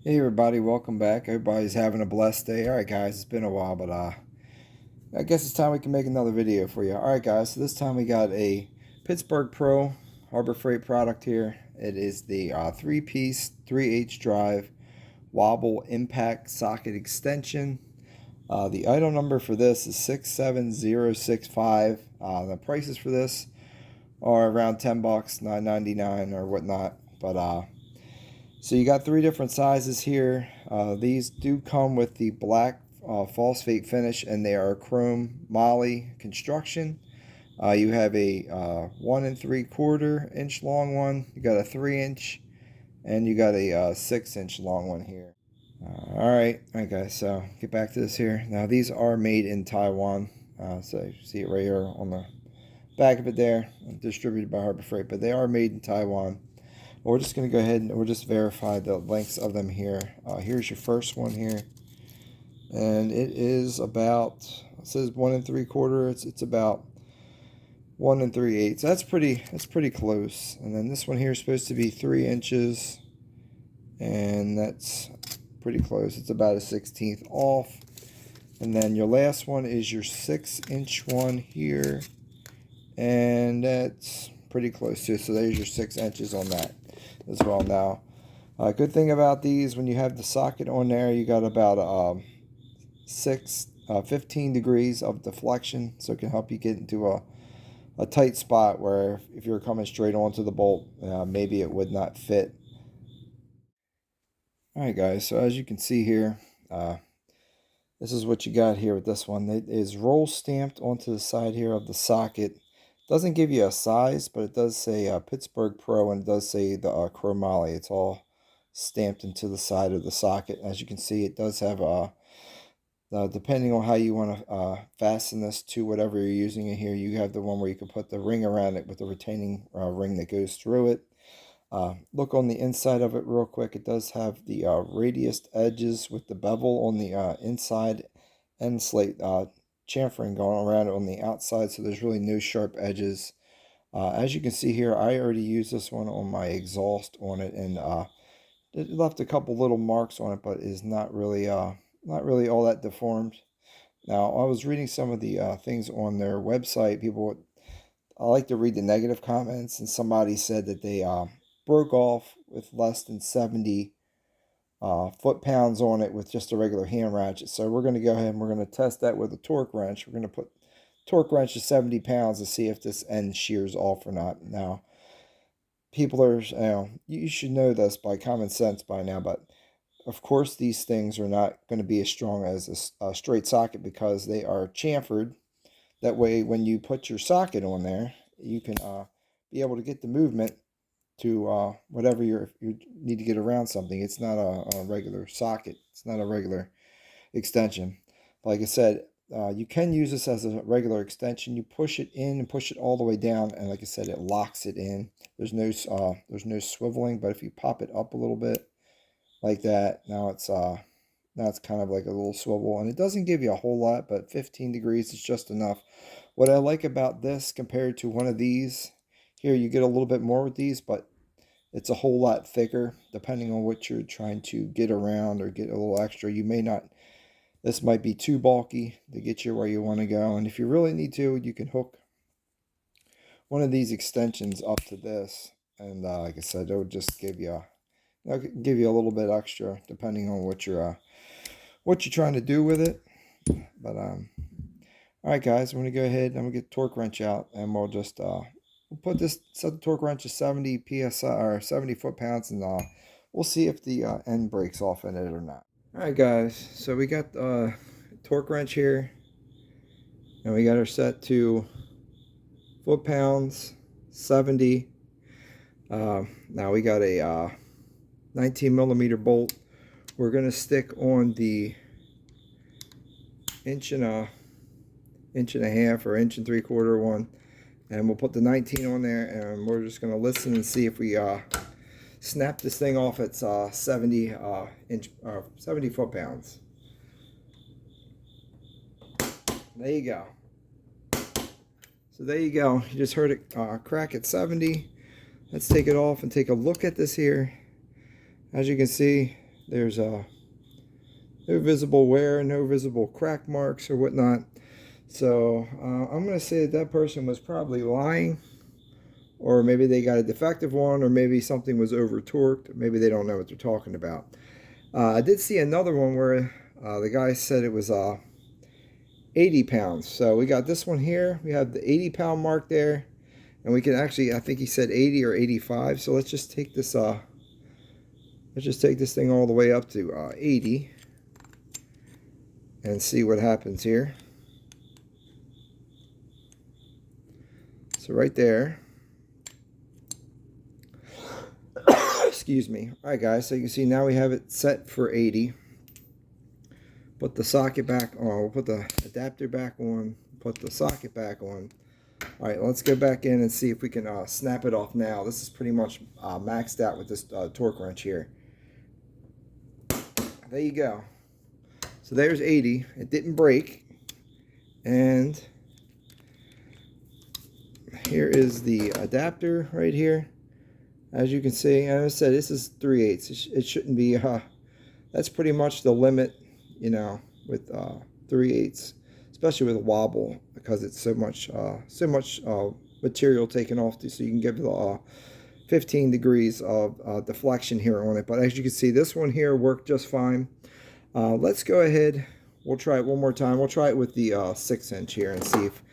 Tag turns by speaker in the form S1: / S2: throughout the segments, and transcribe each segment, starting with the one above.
S1: Hey everybody, welcome back. Everybody's having a blessed day. Alright guys, it's been a while, but I guess it's time we can make another video for you. Alright guys, so this time we got a Pittsburgh Pro Harbor Freight product here. It is the 3-piece, 3H drive Wobble impact socket extension. The item number for this is 67065. The prices for this are around 10 bucks, $9.99 or whatnot, but so you got three different sizes here. These do come with the black phosphate finish, and they are chrome moly construction. You have a 1 3/4 inch long one. You got a 3 inch, and you got a 6 inch long one here. All right, guys. So get back to this here. Now these are made in Taiwan. So you see it right here on the back of it there, distributed by Harbor Freight, but they are made in Taiwan. We're just going to go ahead and we'll just verify the lengths of them here. Here's your first one here. And it is about, it says 1 3/4. It's about 1 3/8. So that's pretty close. And then this one here is supposed to be 3 inches. And that's pretty close. It's about a 1/16 off. And then your last one is your 6-inch one here. And that's pretty close too. So there's your 6 inches on that as well. Now, good thing about these, when you have the socket on there, you got about 15 degrees of deflection, so it can help you get into a tight spot where if you're coming straight onto the bolt, maybe it would not fit. Alright guys, so as you can see here, this is what you got here with this one. It is roll stamped onto the side here of the socket. Doesn't give you a size, but it does say Pittsburgh Pro, and it does say the chromoly. It's all stamped into the side of the socket. As you can see, it does have depending on how you want to fasten this to whatever you're using in here, you have the one where you can put the ring around it with the retaining ring that goes through it. Look on the inside of it real quick. It does have the radiused edges with the bevel on the inside and slate chamfering going around it on the outside, so there's really no sharp edges. As you can see here, I already used this one on my exhaust on it, and it left a couple little marks on it, but is not really all that deformed. Now, I was reading some of the things on their website. I like to read the negative comments, and somebody said that they broke off with less than 70 foot-pounds on it with just a regular hand ratchet. So we're going to go ahead and we're going to test that with a torque wrench. We're going to put torque wrench to 70 pounds to see if this end shears off or not. Now, people are, you should know this by common sense by now, but of course these things are not going to be as strong as a straight socket because they are chamfered. That way, when you put your socket on there, you can be able to get the movement to whatever you need to get around something. It's not a regular socket. It's not a regular extension. Like I said, you can use this as a regular extension. You push it in and push it all the way down, and like I said, it locks it in. There's no swiveling, but if you pop it up a little bit like that, now it's kind of like a little swivel, and it doesn't give you a whole lot, but 15 degrees is just enough. What I like about this compared to one of these, here you get a little bit more with these, but it's a whole lot thicker depending on what you're trying to get around or get a little extra. This might be too bulky to get you where you want to go. And if you really need to, you can hook one of these extensions up to this. And like I said, it would just give you a little bit extra depending on what you're trying to do with it. But all right guys, I'm going to go ahead and I'm going to get the torque wrench out, and we'll just set the torque wrench to 70 psi or 70 foot-pounds, and we'll see if the end breaks off in it or not. Alright guys, so we got torque wrench here, and we got her set to foot-pounds, 70. Now we got a 19 millimeter bolt. We're going to stick on the inch and a half or 1 3/4 one, and we'll put the 19 on there, and we're just going to listen and see if we snap this thing off at 70 foot-pounds. There you go. So there you go. You just heard it crack at 70. Let's take it off and take a look at this here. As you can see, There's no visible wear, no visible crack marks or whatnot. So I'm going to say that person was probably lying, or maybe they got a defective one, or maybe something was over torqued. Maybe they don't know what they're talking about. I did see another one where the guy said it was 80 pounds. So we got this one here. We have the 80-pound mark there, and we can actually, I think he said 80 or 85. So let's just take this thing all the way up to 80 and see what happens here. So right there. Excuse me. All right, guys. So you can see now we have it set for 80. Put the socket back on. We'll put the adapter back on. Put the socket back on. All right, let's go back in and see if we can snap it off now. This is pretty much maxed out with this torque wrench here. There you go. So there's 80. It didn't break. And here is the adapter right here. As you can see, and I said this is 3/8. It shouldn't be. That's pretty much the limit, you know, with 3/8, especially with a wobble, because it's so much material taken off, so you can give the 15 degrees of deflection here on it. But as you can see, this one here worked just fine. Let's go ahead. We'll try it one more time. We'll try it with the 6-inch here and see if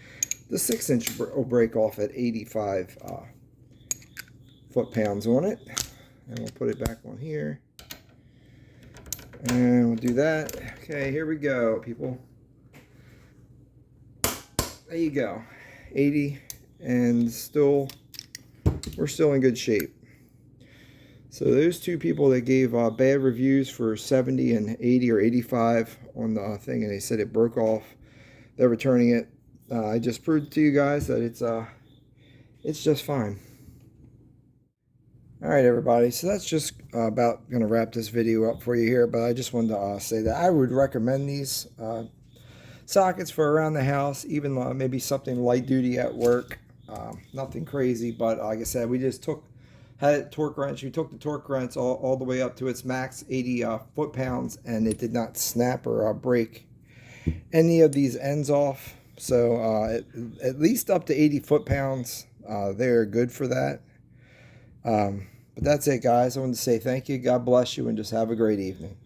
S1: the 6-inch will break off at 85 foot-pounds on it. And we'll put it back on here. And we'll do that. Okay, here we go, people. There you go. 80, and we're still in good shape. So those two people that gave bad reviews for 70 and 80 or 85 on the thing, and they said it broke off, they're returning it. I just proved to you guys that it's just fine. All right, everybody. So that's just about going to wrap this video up for you here. But I just wanted to say that I would recommend these sockets for around the house, even maybe something light duty at work. Nothing crazy, but like I said, we just had a torque wrench. We took the torque wrench all the way up to its max 80 foot-pounds, and it did not snap or break any of these ends off. So at least up to 80 foot-pounds, they're good for that. But that's it, guys. I want to say thank you. God bless you, and just have a great evening.